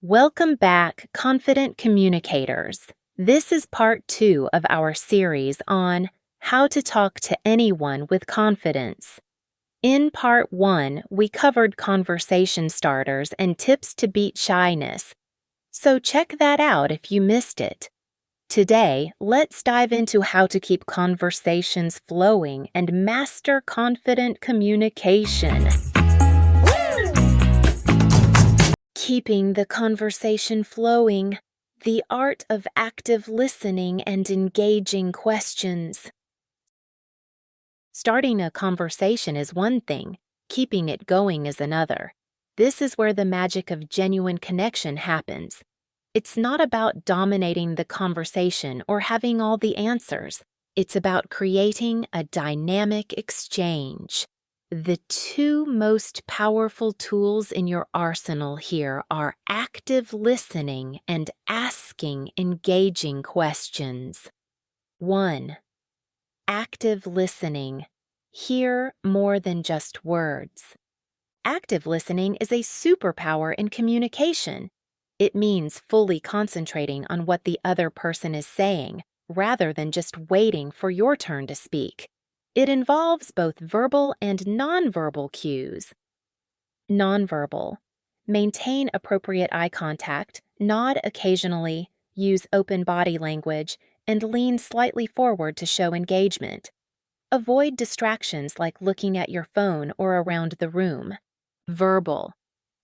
Welcome back, confident communicators. This is part 2 of our series on how to talk to anyone with confidence. In part 1, we covered conversation starters and tips to beat shyness, so check that out if you missed it. Today, let's dive into how to keep conversations flowing and master confident communication. Keeping the conversation flowing, the art of active listening and engaging questions. Starting a conversation is one thing, keeping it going is another. This is where the magic of genuine connection happens. It's not about dominating the conversation or having all the answers. It's about creating a dynamic exchange. The two most powerful tools in your arsenal here are active listening and asking engaging questions. 1. Active listening. Hear more than just words. Active listening is a superpower in communication. It means fully concentrating on what the other person is saying, rather than just waiting for your turn to speak. It involves both verbal and nonverbal cues. Nonverbal. Maintain appropriate eye contact, nod occasionally, use open body language, and lean slightly forward to show engagement. Avoid distractions like looking at your phone or around the room. Verbal.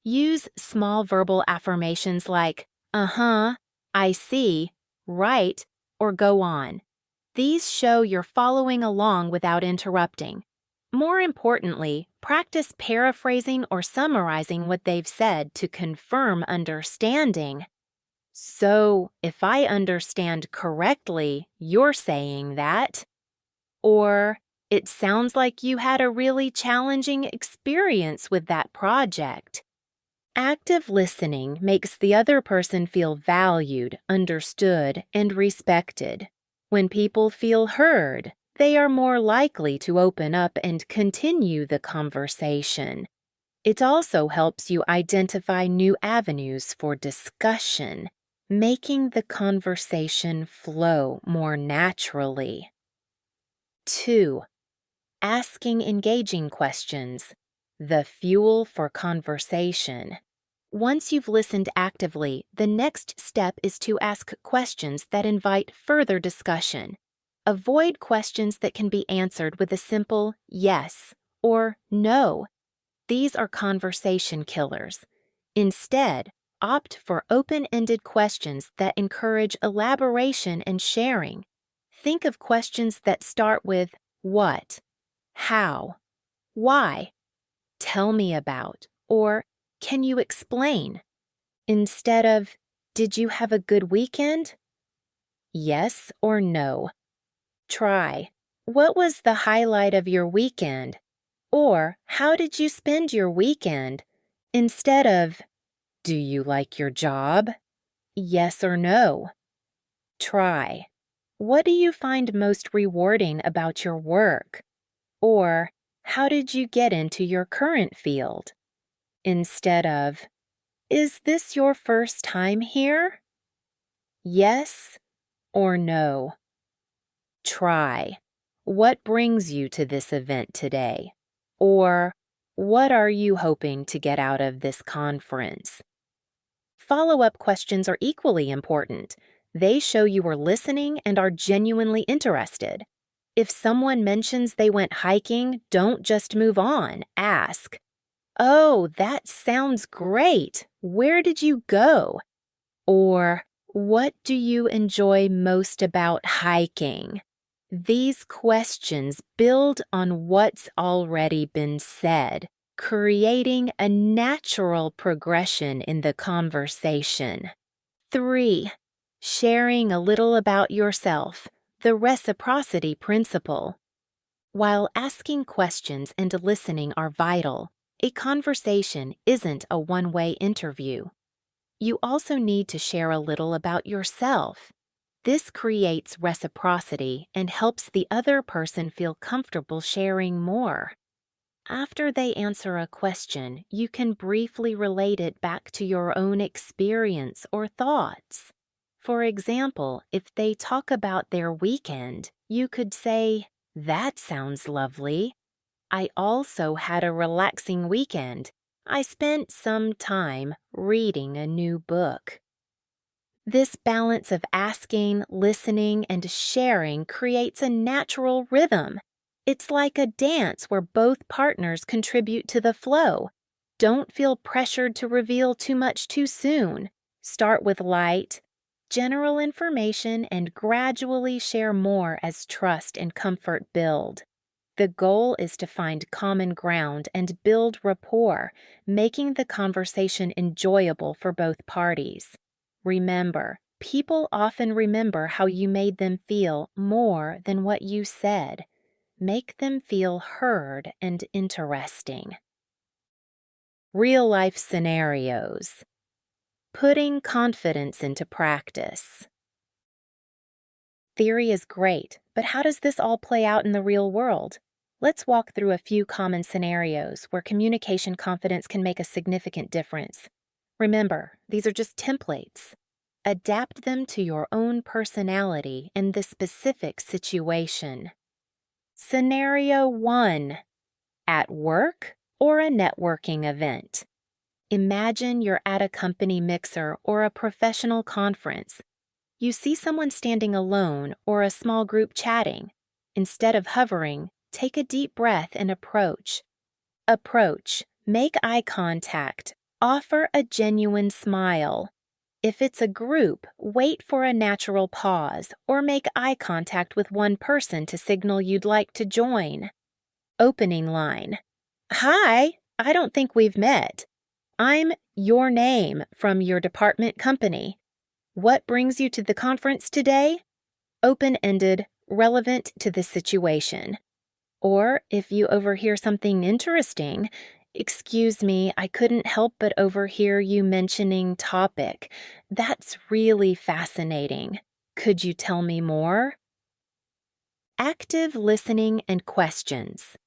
Use small verbal affirmations like, I see, right, or go on. These show you're following along without interrupting. More importantly, practice paraphrasing or summarizing what they've said to confirm understanding. So, if I understand correctly, you're saying that. Or, it sounds like you had a really challenging experience with that project. Active listening makes the other person feel valued, understood, and respected. When people feel heard, they are more likely to open up and continue the conversation. It also helps you identify new avenues for discussion, making the conversation flow more naturally. 2. Asking engaging questions. The fuel for conversation. Once you've listened actively, the next step is to ask questions that invite further discussion. Avoid questions that can be answered with a simple yes or no. These are conversation killers. Instead, opt for open-ended questions that encourage elaboration and sharing. Think of questions that start with what, how, why, tell me about, or can you explain? Instead of, did you have a good weekend? Yes or no. Try, what was the highlight of your weekend? Or, how did you spend your weekend? Instead of, do you like your job? Yes or no. Try, what do you find most rewarding about your work? Or, how did you get into your current field? Instead of, is this your first time here? Yes or no. Try, what brings you to this event today? Or, what are you hoping to get out of this conference? Follow-up questions are equally important. They show you are listening and are genuinely interested. If someone mentions they went hiking, don't just move on. Ask, oh, that sounds great. Where did you go? Or, what do you enjoy most about hiking? These questions build on what's already been said, creating a natural progression in the conversation. 3. Sharing a little about yourself, the reciprocity principle. While asking questions and listening are vital, a conversation isn't a one-way interview. You also need to share a little about yourself. This creates reciprocity and helps the other person feel comfortable sharing more. After they answer a question, you can briefly relate it back to your own experience or thoughts. For example, if they talk about their weekend, you could say, "That sounds lovely. I also had a relaxing weekend. I spent some time reading a new book." This balance of asking, listening, and sharing creates a natural rhythm. It's like a dance where both partners contribute to the flow. Don't feel pressured to reveal too much too soon. Start with light, general information and gradually share more as trust and comfort build. The goal is to find common ground and build rapport, making the conversation enjoyable for both parties. Remember, people often remember how you made them feel more than what you said. Make them feel heard and interesting. Real-life scenarios. Putting confidence into practice. Theory is great, but how does this all play out in the real world? Let's walk through a few common scenarios where communication confidence can make a significant difference. Remember, these are just templates. Adapt them to your own personality and the specific situation. Scenario 1. At work or a networking event. Imagine you're at a company mixer or a professional conference. You see someone standing alone or a small group chatting. Instead of hovering, take a deep breath and approach. Approach, make eye contact, offer a genuine smile. If it's a group, wait for a natural pause or make eye contact with one person to signal you'd like to join. Opening line. "Hi, I don't think we've met. I'm your name from your department company. What brings you to the conference today?" Open-ended, relevant to the situation. Or if you overhear something interesting, "Excuse me, I couldn't help but overhear you mentioning topic. That's really fascinating. Could you tell me more?" Active listening and questions.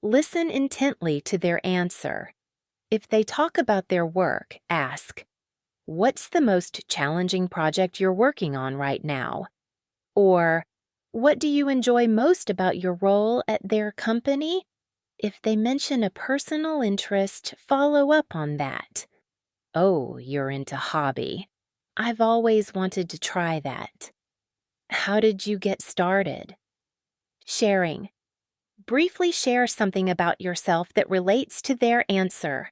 Listen intently to their answer. If they talk about their work, ask, "What's the most challenging project you're working on right now?" Or, "What do you enjoy most about your role at their company?" If they mention a personal interest, follow up on that. "Oh, you're into hobby. I've always wanted to try that. How did you get started?" Sharing. Briefly share something about yourself that relates to their answer.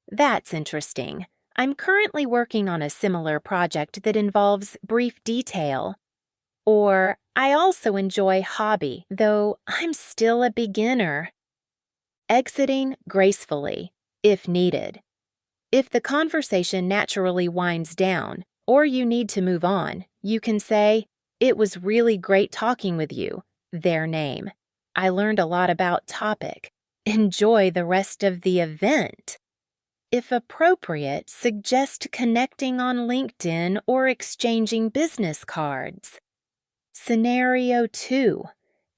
"That's interesting. I'm currently working on a similar project that involves brief detail." Or, "I also enjoy hobby, though I'm still a beginner." Exiting gracefully, if needed. If the conversation naturally winds down, or you need to move on, you can say, "It was really great talking with you," their name. "I learned a lot about topic. Enjoy the rest of the event." If appropriate, suggest connecting on LinkedIn or exchanging business cards. Scenario 2.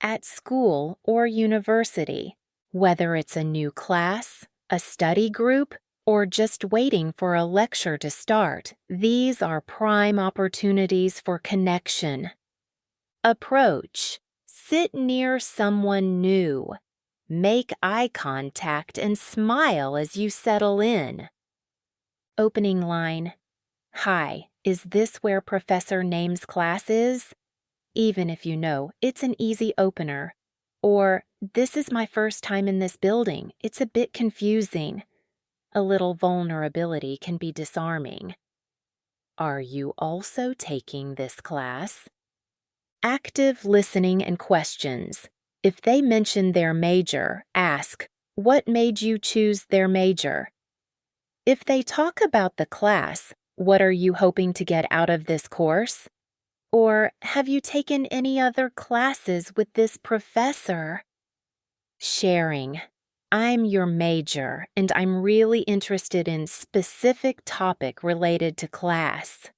At school or university. Whether it's a new class, a study group, or just waiting for a lecture to start, these are prime opportunities for connection. Approach. Sit near someone new. Make eye contact and smile as you settle in. Opening line. "Hi, is this where Professor Name's class is?" Even if you know, it's an easy opener. Or, "This is my first time in this building. It's a bit confusing." A little vulnerability can be disarming. "Are you also taking this class?" Active listening and questions. If they mention their major, ask, "What made you choose their major?" If they talk about the class, "What are you hoping to get out of this course?" Or, "Have you taken any other classes with this professor?" Sharing. "I'm your major, and I'm really interested in specific topic related to class."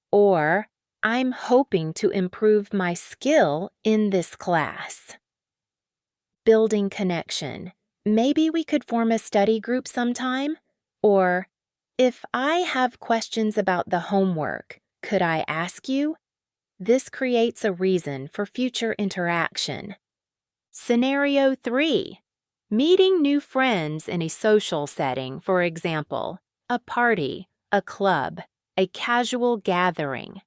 Or, "I'm hoping to improve my skill in this class." Building connection. Maybe we could form a study group sometime? Or, if I have questions about the homework, could I ask you? This creates a reason for future interaction. Scenario 3. Meeting new friends in a social setting, for example, a party, a club, a casual gathering.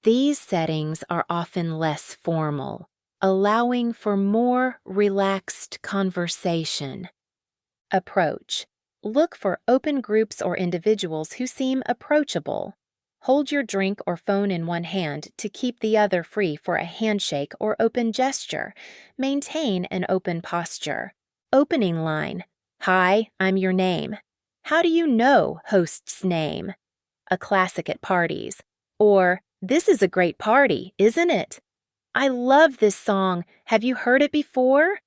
These settings are often less formal, allowing for more relaxed conversation. Approach. Look for open groups or individuals who seem approachable. Hold your drink or phone in one hand to keep the other free for a handshake or open gesture. Maintain an open posture. Opening line. Hi, I'm your name. How do you know host's name? A classic at parties. Or, this is a great party, isn't it? I love this song. Have you heard it before?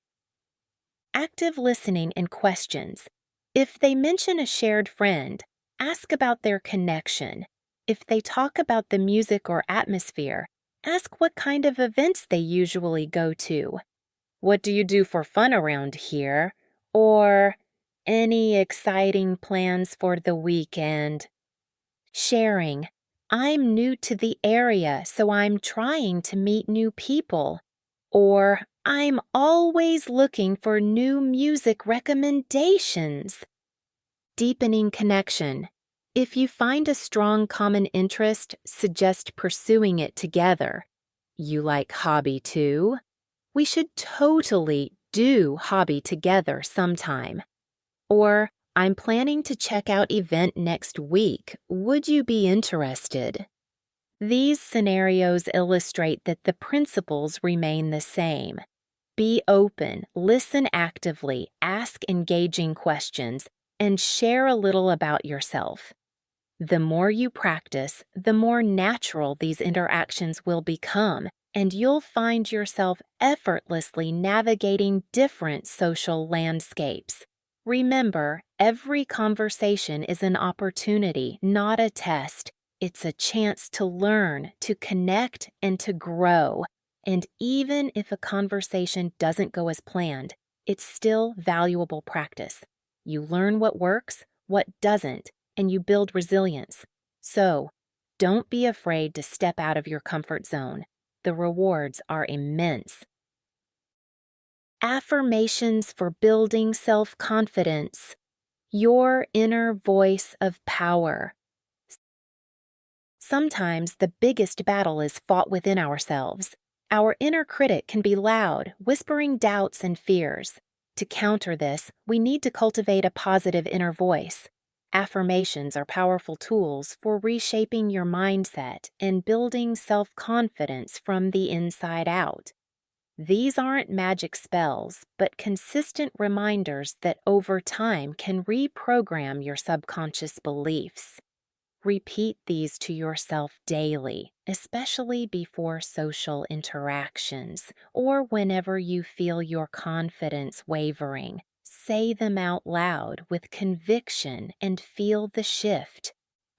Active listening and questions. If they mention a shared friend, ask about their connection. If they talk about the music or atmosphere, ask what kind of events they usually go to. What do you do for fun around here? Or, any exciting plans for the weekend? Sharing. I'm new to the area, so I'm trying to meet new people. Or, I'm always looking for new music recommendations. Deepening connection. If you find a strong common interest, suggest pursuing it together. You like hobby too? We should totally do hobby together sometime. Or, I'm planning to check out event next week. Would you be interested? These scenarios illustrate that the principles remain the same. Be open, listen actively, ask engaging questions, and share a little about yourself. The more you practice, the more natural these interactions will become, and you'll find yourself effortlessly navigating different social landscapes. Remember, every conversation is an opportunity, not a test. It's a chance to learn, to connect, and to grow. And even if a conversation doesn't go as planned, it's still valuable practice. You learn what works, what doesn't, and you build resilience. So, don't be afraid to step out of your comfort zone. The rewards are immense. Affirmations for building self-confidence. Your inner voice of power. Sometimes the biggest battle is fought within ourselves. Our inner critic can be loud, whispering doubts and fears. To counter this, we need to cultivate a positive inner voice. Affirmations are powerful tools for reshaping your mindset and building self-confidence from the inside out. These aren't magic spells, but consistent reminders that over time can reprogram your subconscious beliefs. Repeat these to yourself daily, especially before social interactions or whenever you feel your confidence wavering. Say them out loud with conviction and feel the shift.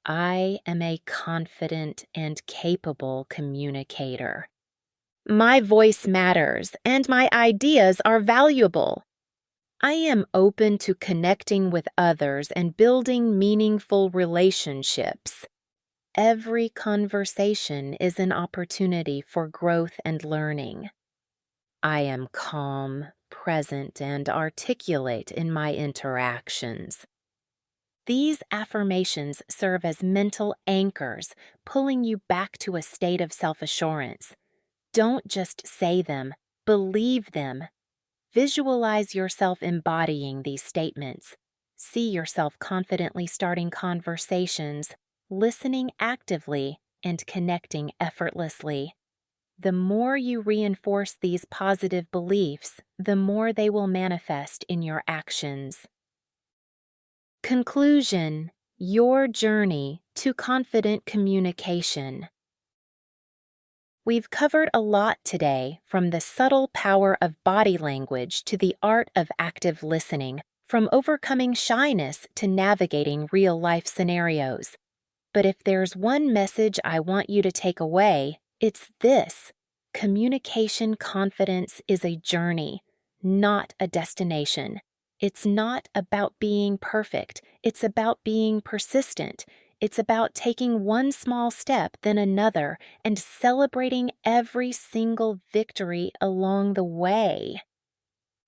I am a confident and capable communicator. My voice matters, and my ideas are valuable. I am open to connecting with others and building meaningful relationships. Every conversation is an opportunity for growth and learning. I am calm, present, and articulate in my interactions. These affirmations serve as mental anchors, pulling you back to a state of self-assurance. Don't just say them, believe them. Visualize yourself embodying these statements. See yourself confidently starting conversations, listening actively, and connecting effortlessly. The more you reinforce these positive beliefs, the more they will manifest in your actions. Conclusion: your journey to confident communication. We've covered a lot today, from the subtle power of body language to the art of active listening, from overcoming shyness to navigating real-life scenarios. But if there's one message I want you to take away, it's this: communication confidence is a journey, not a destination. It's not about being perfect. It's about being persistent. It's about taking one small step, then another, and celebrating every single victory along the way.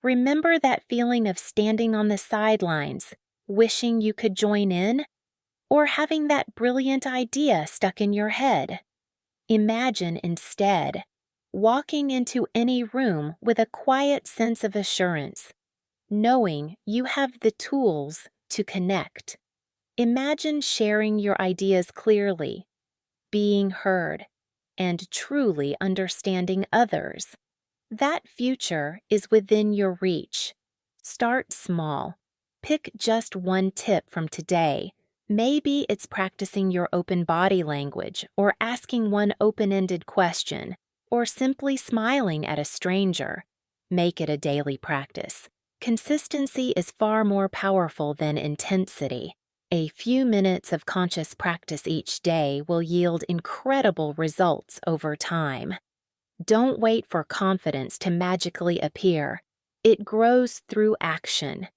Remember that feeling of standing on the sidelines, wishing you could join in, or having that brilliant idea stuck in your head? Imagine instead walking into any room with a quiet sense of assurance, knowing you have the tools to connect. Imagine sharing your ideas clearly, being heard, and truly understanding others. That future is within your reach. Start small. Pick just one tip from today. Maybe it's practicing your open body language, or asking one open-ended question, or simply smiling at a stranger. Make it a daily practice. Consistency is far more powerful than intensity. A few minutes of conscious practice each day will yield incredible results over time. Don't wait for confidence to magically appear. It grows through action.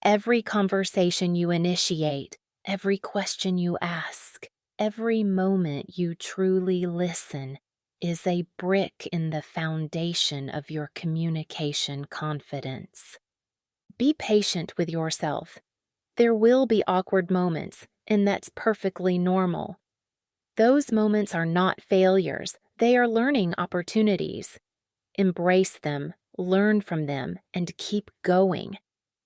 Every conversation you initiate, every question you ask, every moment you truly listen is a brick in the foundation of your communication confidence. Be patient with yourself. There will be awkward moments, and that's perfectly normal. Those moments are not failures, they are learning opportunities. Embrace them, learn from them, and keep going.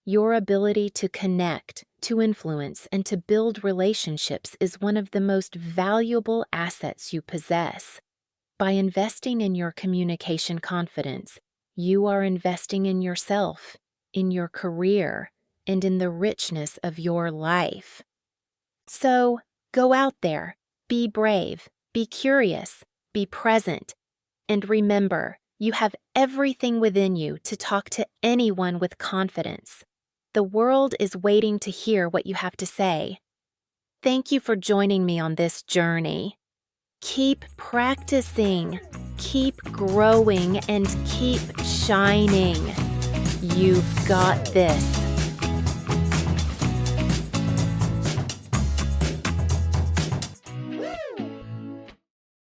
Your ability to connect, to influence, and to build relationships is one of the most valuable assets you possess. By investing in your communication confidence, you are investing in yourself, in your career, and in the richness of your life. So, go out there, be brave, be curious, be present, and remember, you have everything within you to talk to anyone with confidence. The world is waiting to hear what you have to say. Thank you for joining me on this journey. Keep practicing, keep growing, and keep shining. You've got this.